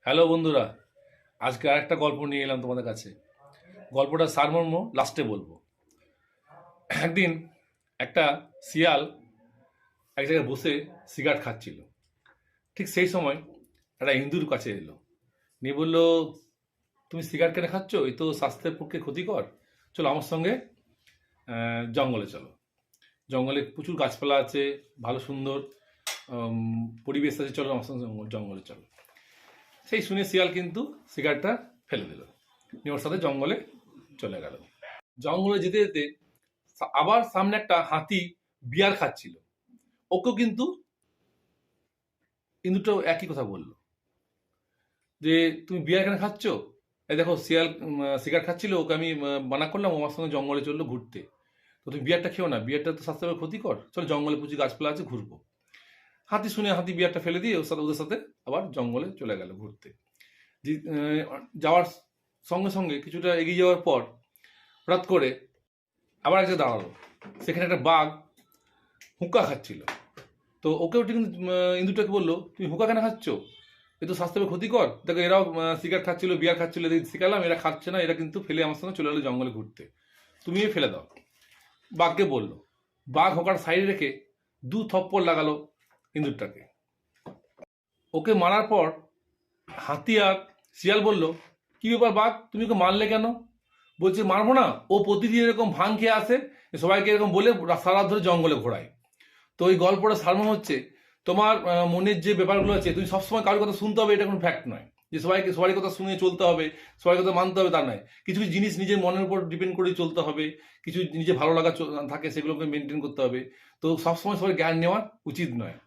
Hello বন্ধুরা, আজকে আরেকটা গল্প নিয়ে এলাম তোমাদের কাছে। গল্পটা সারমর্ম লাস্টে বলবো। একদিন একটা শিয়াল এক জায়গায় বসে সিগারেট খাচ্ছিল। ঠিক সেই সময় একটা ইঁদুর কাছে এলো, নিয়ে বললো, তুমি সিগারেট কেন খাচ্ছ? এই তো স্বাস্থ্যের পক্ষে ক্ষতিকর। চলো আমার সঙ্গে জঙ্গলে চলো। জঙ্গলে প্রচুর গাছপালা আছে, ভালো সুন্দর পরিবেশ আছে, চলো আমার সঙ্গে জঙ্গলে চলো। সেই শুনে শিয়াল কিন্তু সিগারেটটা ফেলে দিল, নিয়ে ওর সাথে জঙ্গলে চলে গেল। জঙ্গলে যেতে যেতে আবার সামনে একটা হাতি বিয়ার খাচ্ছিল। ওকেও কিন্তু ইন্দুরটাও একই কথা বললো যে, তুমি বিয়ার কেন খাচ্ছ? এই দেখো শিয়াল সিগারেট খাচ্ছিল, ওকে আমি মানা করলাম, ও আমার সঙ্গে জঙ্গলে চললো ঘুরতে। তো তুমি বিয়ারটা খেও না, বিয়ারটা তো স্বাস্থ্যের ক্ষতিকর, চলো জঙ্গলে প্রচুর গাছপালা আছে, ঘুরবো। হাতি শুনে হাতি বিয়ারটা ফেলে দিয়ে ওদের সাথে আবার জঙ্গলে চলে গেল ঘুরতে। যাওয়ার সঙ্গে সঙ্গে কিছুটা এগিয়ে যাওয়ার পর হঠাৎ করে আবার এক জায়গায় দাঁড়ালো। সেখানে একটা বাঘ হুক্কা খাচ্ছিল। তো ওকেও ঠিক ইন্দুটাকে বললো, তুমি হুক্কা কেন খাচ্ছ? এ তো স্বাস্থ্যের ক্ষতিকর। দেখো এরাও সিগারেট খাচ্ছিল, বিয়ার খাচ্ছিল, শিখালাম, এরা খাচ্ছে না, এরা কিন্তু ফেলে আমার সঙ্গে চলে গেলো জঙ্গলে ঘুরতে, তুমিও ফেলে দাও। বাঘকে বললো। বাঘ হুক্কার সাইডে রেখে 2 থপ্পড় লাগালো ইন্দুরটাকে। ওকে মারার পর হাতি আর শিয়াল বলল, কি ব্যাপার বাঘ, তুমি ওকে মারলে কেন? বলছে, মারবো না, ও প্রতিদিন এরকম ভাং খেয়ে আসে, সবাইকে এরকম বলে সারা রাত ধরে জঙ্গলে ঘোরায়। তো এই গল্পটা সারমর্ম হচ্ছে, তোমার মনের যে ব্যাপারগুলো আছে, তুমি সবসময় কারোর কথা শুনতে হবে এটা কোনো ফ্যাক্ট নয়, যে সবাই কথা শুনে চলতে হবে, সবাই কথা মানতে হবে তা নয়। কিছু কিছু জিনিস নিজের মনের উপর ডিপেন্ড করে চলতে হবে, কিছু নিজে ভালো লাগা থাকে সেগুলোকে মেনটেন করতে হবে। তো সবসময় সবাই জ্ঞান নেওয়া উচিত নয়।